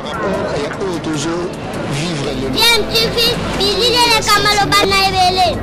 par rapport à toujours vivre le Bien, tu fais, Billy le Kamalo Banaïbele.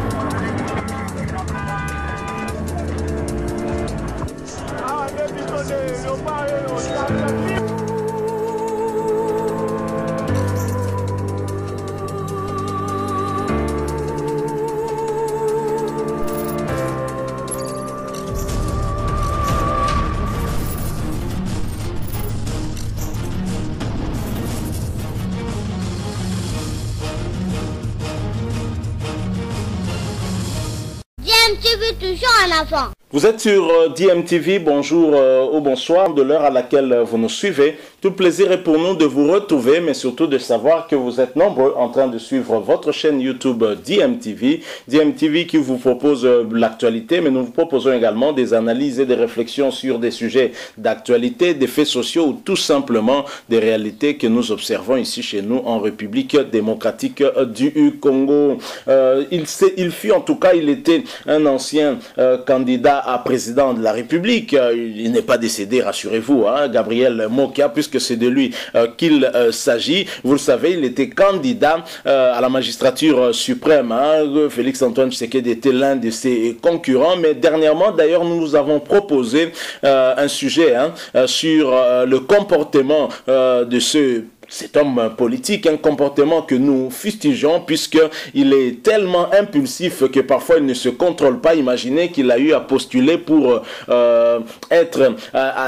Tu veux toujours un enfant. Vous êtes sur DMTV, bonjour ou bonsoir, de l'heure à laquelle vous nous suivez. Tout plaisir est pour nous de vous retrouver, mais surtout de savoir que vous êtes nombreux en train de suivre votre chaîne YouTube DMTV. DMTV qui vous propose l'actualité, mais nous vous proposons également des analyses et des réflexions sur des sujets d'actualité, des faits sociaux ou tout simplement des réalités que nous observons ici chez nous en République démocratique du Congo. Il fut en tout cas, il était un ancien candidat à président de la République. Il n'est pas décédé, rassurez-vous, hein, Gabriel Mokia, puisque c'est de lui qu'il s'agit. Vous le savez, il était candidat à la magistrature suprême. Hein. Félix-Antoine Tshisekedi était l'un de ses concurrents, mais dernièrement, d'ailleurs, nous nous avons proposé un sujet sur le comportement de cet homme politique, un comportement que nous fustigeons puisqu'il est tellement impulsif que parfois il ne se contrôle pas. Imaginez qu'il a eu à postuler pour être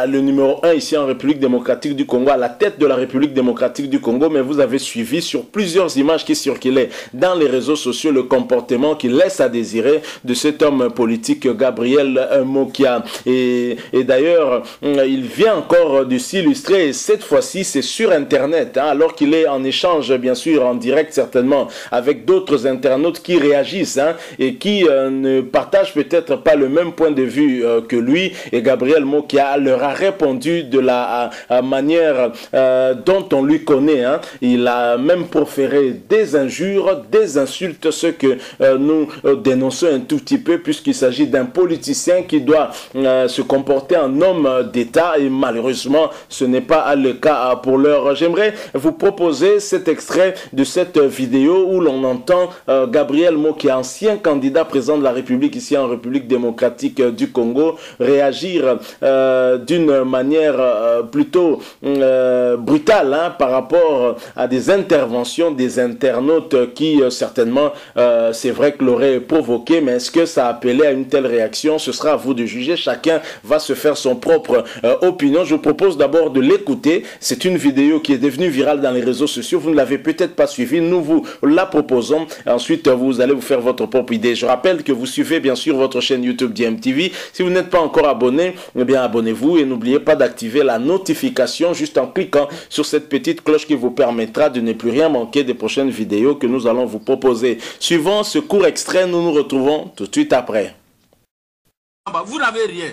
le numéro 1 ici en République démocratique du Congo, à la tête de la République démocratique du Congo, mais vous avez suivi sur plusieurs images qui circulaient dans les réseaux sociaux le comportement qui laisse à désirer de cet homme politique Gabriel Mokia. Et d'ailleurs, il vient encore de s'illustrer, et cette fois-ci c'est sur Internet. Alors qu'il est en échange, bien sûr, en direct certainement, avec d'autres internautes qui réagissent et qui ne partagent peut-être pas le même point de vue que lui. Et Gabriel Mokia leur a répondu de la manière dont on lui connaît. Il a même proféré des injures, des insultes, ce que nous dénonçons un tout petit peu, puisqu'il s'agit d'un politicien qui doit se comporter en homme d'État. Et malheureusement, ce n'est pas le cas pour l'heure. J'aimerais vous proposer cet extrait de cette vidéo où l'on entend Gabriel Mokia, ancien candidat président de la République ici en République démocratique du Congo, réagir d'une manière plutôt brutale par rapport à des interventions des internautes qui certainement, c'est vrai que l'auraient provoqué, mais est-ce que ça a appelé à une telle réaction? Ce sera à vous de juger, chacun va se faire son propre opinion. Je vous propose d'abord de l'écouter. C'est une vidéo qui est devenue virale dans les réseaux sociaux. Vous ne l'avez peut-être pas suivi, nous vous la proposons. Ensuite, vous allez vous faire votre propre idée. Je rappelle que vous suivez bien sûr votre chaîne YouTube DMTV. Si vous n'êtes pas encore abonné, eh bien abonnez-vous et n'oubliez pas d'activer la notification juste en cliquant sur cette petite cloche qui vous permettra de ne plus rien manquer des prochaines vidéos que nous allons vous proposer. Suivant ce court extrait, nous nous retrouvons tout de suite après. Vous n'avez rien.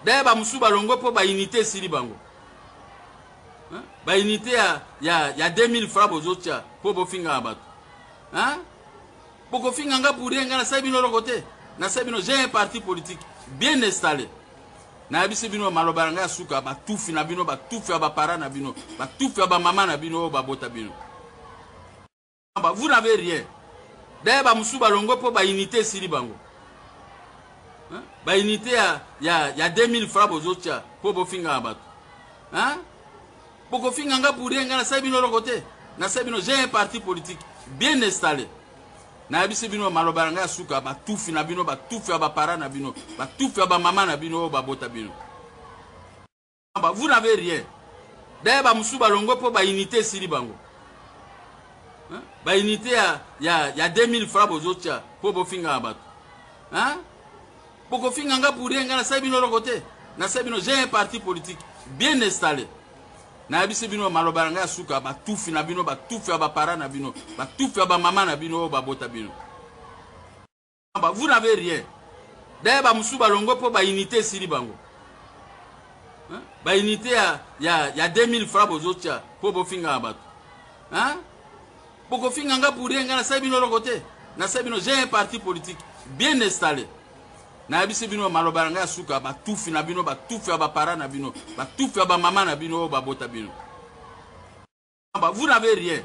D'ailleurs, unité bah unité il y a 2000 francs aux autres pour bofinga abat. Hein? Pour finga nga pour rien na sabino le côté. Na sabino j'ai un parti politique bien installé. Na bisi bino malobaranga suka ba tout fina bino ba tout faire ba para na bino, ba tout faire ba maman na bino ba bota bino. Vous n'avez rien. D'ailleurs ba musuba longo pour ba unité sili bango. Hein? Ba unité il y a 2000 francs aux autres pour bofinga abat. Hein? Pour finga nga pour rien na sabino le côté. Na sabino j'ai un parti politique bien installé. Na bisi bino malobaranga suka ba tout fina bino ba tout faire ba para na bino, ba tout faire ba maman na bino ba bota bino. Vous n'avez rien. D'ailleurs ba musuba longo pour ba unité sili bango. Hein? Ba unité il y a 2000 francs aux autres pour bofinga abat. Hein? Pour finga nga pour rien na sabino le côté. Na sabino j'ai un parti politique bien installé. Na bisi bino malobaranga suka ba tout fina bino ba tout faire ba para na bino, ba tout faire ba maman na bino ba bota bino. Vous n'avez rien. D'ailleurs ba musuba longo pour ba unité sili bango. Hein? Ba unité il y a 2000 francs aux autres pour bofinga abat. Hein? Pour finga nga pour rien na sabino le côté. Na sabino j'ai un parti politique bien installé. Na bisi bino malobaranga suka ba tout fina bino ba tout faire ba para na bino, ba tout faire ba maman na bino ba bota bino. Vous n'avez rien.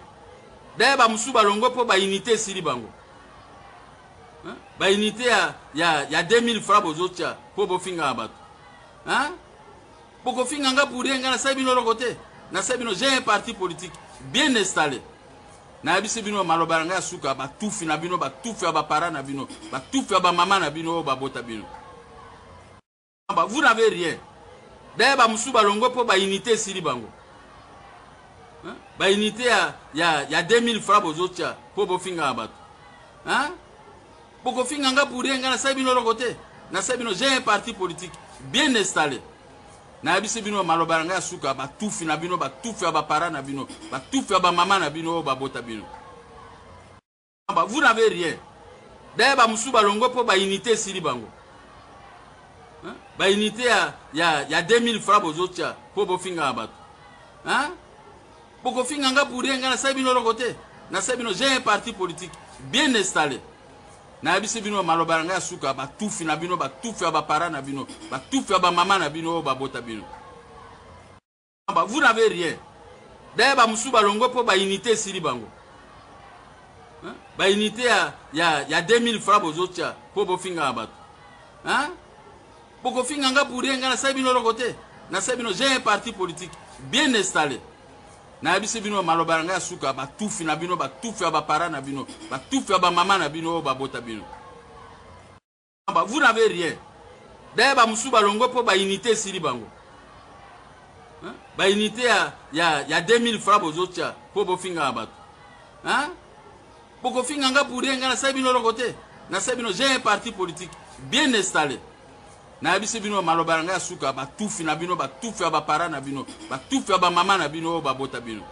D'ailleurs, Moussou Balongo pour la unité Siri Bango. La unité, il y a 2000 francs aux autres pour vous finir à battre. Pour vous finir pour rien, j'ai un parti politique bien installé. Na bise bino malobaranga suka ba tufi na bino ba tufi ba para na bino ba tufi ba mama na bino ba bota bino. Vous n'avez rien. D'ailleurs, Moussou Balongo pour la unité Siri Bango. La unité, il y a 2000 francs aux autres pour vous finir à battre. Pour vous finir pour rien, j'ai un parti politique bien installé. Na bise bino malobaranga suka ba tufi na bino ba tufi ba para na bino ba tufi ba mama na bino ba bota bino. Vous n'avez rien. D'ailleurs, Moussou Balongo pour la unité Siri Bango. La unité, il y a 2000 francs aux autres pour vous finir à battre. Pour vous finir pour rien, j'ai un parti politique bien installé. Na bise bino malobaranga suka ba tufi na bino ba tufi ba para na bino ba tufi ba mama na bino ba bota bino. Vous n'avez rien. D'ailleurs, Moussou Balongo pour la unité Siri Bango. La unité, il y a 2000 francs aux autres pour vous finir à battre. Pour vous finir pour rien, j'ai un parti politique bien installé. Na bise bino malobaranga suka ba tufi na bino ba tufi ba para na bino ba tufi ba mama na bino ba bota bino. Vous n'avez rien. D'ailleurs, Moussou Balongo pour la unité Siri Bango. La unité, il y a 2000 francs aux autres pour vous finir à battre. Pour vous finir pour rien, j'ai un parti politique bien installé. Na bise bino malobaranga suka ba tufi na bino ba tufi ba para na bino ba tufi ba mama na bino ba bota bino.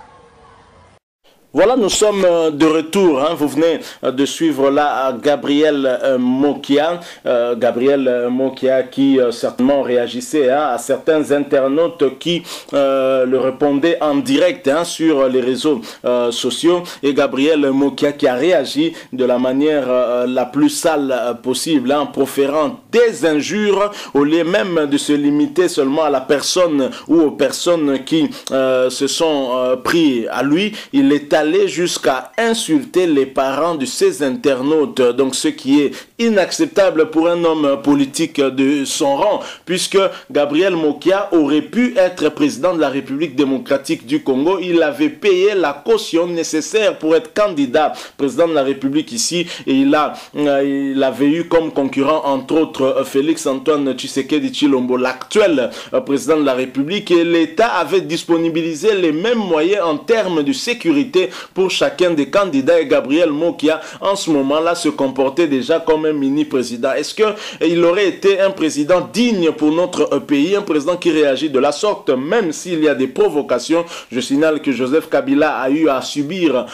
Voilà, nous sommes de retour. Vous venez de suivre là Gabriel Mokia. Gabriel Mokia qui certainement réagissait à certains internautes qui le répondaient en direct sur les réseaux sociaux. Et Gabriel Mokia qui a réagi de la manière la plus sale possible, en proférant des injures au lieu même de se limiter seulement à la personne ou aux personnes qui se sont pris à lui. Il est allé jusqu'à insulter les parents de ces internautes, donc ce qui est inacceptable pour un homme politique de son rang, puisque Gabriel Mokia aurait pu être président de la République démocratique du Congo. Il avait payé la caution nécessaire pour être candidat président de la République ici, et il avait eu comme concurrent entre autres Félix Antoine Tshisekedi Tshilombo, l'actuel président de la République, et l'État avait disponibilisé les mêmes moyens en termes de sécurité pour chacun des candidats, et Gabriel Mokia en ce moment-là se comportait déjà comme un mini-président. Est-ce qu'il aurait été un président digne pour notre pays, un président qui réagit de la sorte, même s'il y a des provocations? Je signale que Joseph Kabila a eu à subir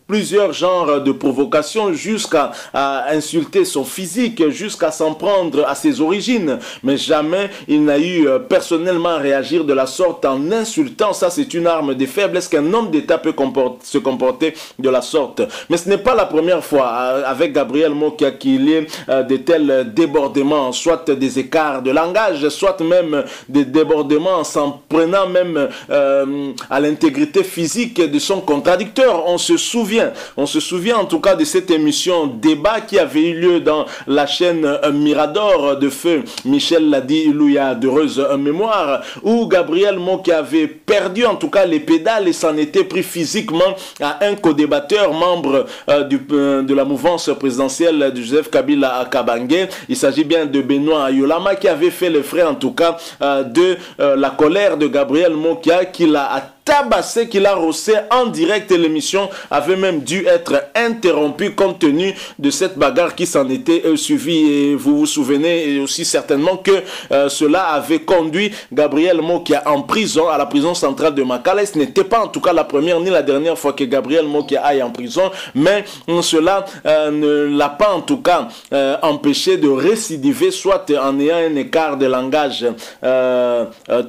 plusieurs genres de provocations, jusqu'à insulter son physique, jusqu'à s'en prendre à ses origines. Mais jamais il n'a eu personnellement à réagir de la sorte en insultant. Ça, c'est une arme de faiblesse qu'un homme d'État peut se comporter de la sorte. Mais ce n'est pas la première fois avec Gabriel Mokia qu'il y ait de tels débordements, soit des écarts de langage, soit même des débordements en s'en prenant même à l'intégrité physique de son contradicteur. On se souvient en tout cas de cette émission débat qui avait eu lieu dans la chaîne Mirador de feu Michel Ladi Ilouya, d'heureuse mémoire, où Gabriel Mokia avait perdu en tout cas les pédales et s'en était pris physiquement à un co-débatteur, membre de la mouvance présidentielle de Joseph Kabila à Kabange. Il s'agit bien de Benoît Ayolama, qui avait fait les frais en tout cas de la colère de Gabriel Mokia, qui l'a tabassé, qu'il a rossé en direct, et l'émission avait même dû être interrompue compte tenu de cette bagarre qui s'en était suivie. Et vous vous souvenez aussi certainement que cela avait conduit Gabriel Mokia en prison, à la prison centrale de Makala. Ce n'était pas en tout cas la première ni la dernière fois que Gabriel Mokia aille en prison, mais cela ne l'a pas en tout cas empêché de récidiver, soit en ayant un écart de langage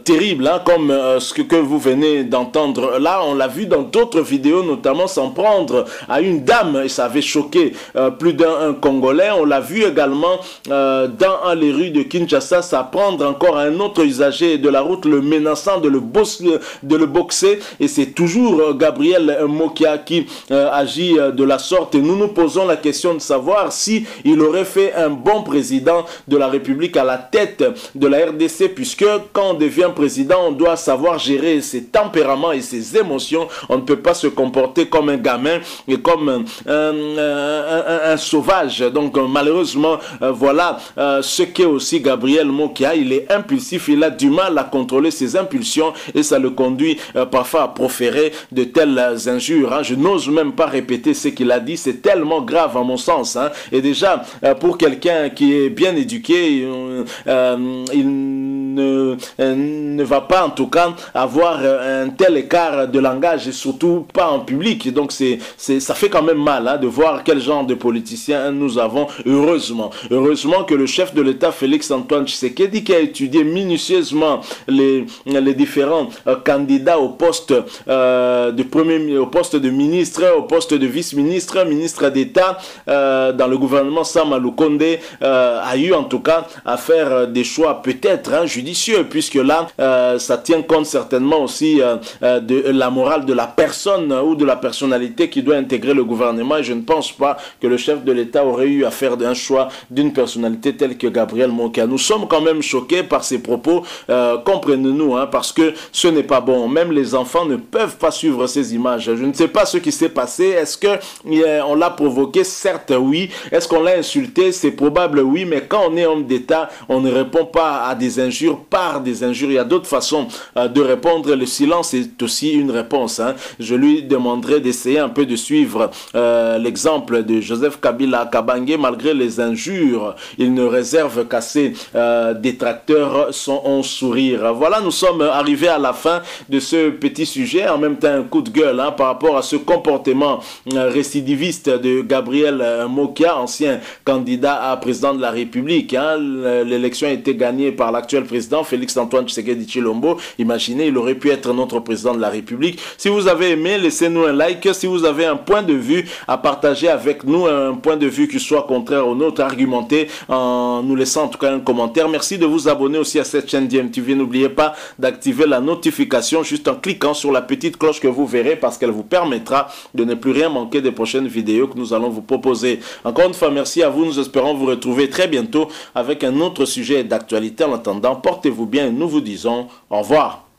terrible, comme ce que vous venez d'entendre entendre. Là, on l'a vu dans d'autres vidéos, notamment s'en prendre à une dame, et ça avait choqué plus d'un Congolais. On l'a vu également dans les rues de Kinshasa, s'en prendre encore à un autre usager de la route, le menaçant de le boxer, et c'est toujours Gabriel Mokia qui agit de la sorte. Et nous nous posons la question de savoir si il aurait fait un bon président de la République à la tête de la RDC, puisque quand on devient président, on doit savoir gérer ses tempéraments et ses émotions. On ne peut pas se comporter comme un gamin et comme un sauvage. Donc malheureusement, voilà ce qu'est aussi Gabriel Mokia. Il est impulsif, il a du mal à contrôler ses impulsions et ça le conduit parfois à proférer de telles injures. Je n'ose même pas répéter ce qu'il a dit, c'est tellement grave à mon sens. Et déjà, pour quelqu'un qui est bien éduqué, il ne va pas en tout cas avoir un tel écart de langage et surtout pas en public. Donc ça fait quand même mal de voir quel genre de politiciens nous avons. Heureusement que le chef de l'État Félix Antoine Tshisekedi, qui a étudié minutieusement les différents candidats au poste au poste de ministre, au poste de vice-ministre, ministre d'État dans le gouvernement Sama Lukonde, a eu en tout cas à faire des choix peut-être judicieux, puisque là ça tient compte certainement aussi de la morale de la personne ou de la personnalité qui doit intégrer le gouvernement, et je ne pense pas que le chef de l'État aurait eu à faire un choix d'une personnalité telle que Gabriel Mokia. Nous sommes quand même choqués par ces propos, comprenez-nous, parce que ce n'est pas bon. Même les enfants ne peuvent pas suivre ces images. Je ne sais pas ce qui s'est passé. Est-ce que on l'a provoqué? Certes, oui. Est-ce qu'on l'a insulté? C'est probable, oui. Mais quand on est homme d'État, on ne répond pas à des injures par des injures. Il y a d'autres façons de répondre. Le silence est aussi une réponse. Je lui demanderai d'essayer un peu de suivre l'exemple de Joseph Kabila Kabange. Malgré les injures, il ne réserve qu'à ses détracteurs son sourire. Voilà, nous sommes arrivés à la fin de ce petit sujet. En même temps, un coup de gueule par rapport à ce comportement récidiviste de Gabriel Mokia, ancien candidat à président de la République. L'élection a été gagnée par l'actuel président Félix Antoine Tshisekedi Tshilombo. Imaginez, il aurait pu être notre président de la République. Si vous avez aimé, laissez-nous un like. Si vous avez un point de vue à partager avec nous, un point de vue qui soit contraire au nôtre, argumenté, en nous laissant en tout cas un commentaire. Merci de vous abonner aussi à cette chaîne DMTV. N'oubliez pas d'activer la notification juste en cliquant sur la petite cloche que vous verrez, parce qu'elle vous permettra de ne plus rien manquer des prochaines vidéos que nous allons vous proposer. Encore une fois, merci à vous. Nous espérons vous retrouver très bientôt avec un autre sujet d'actualité. En attendant, portez-vous bien et nous vous disons au revoir.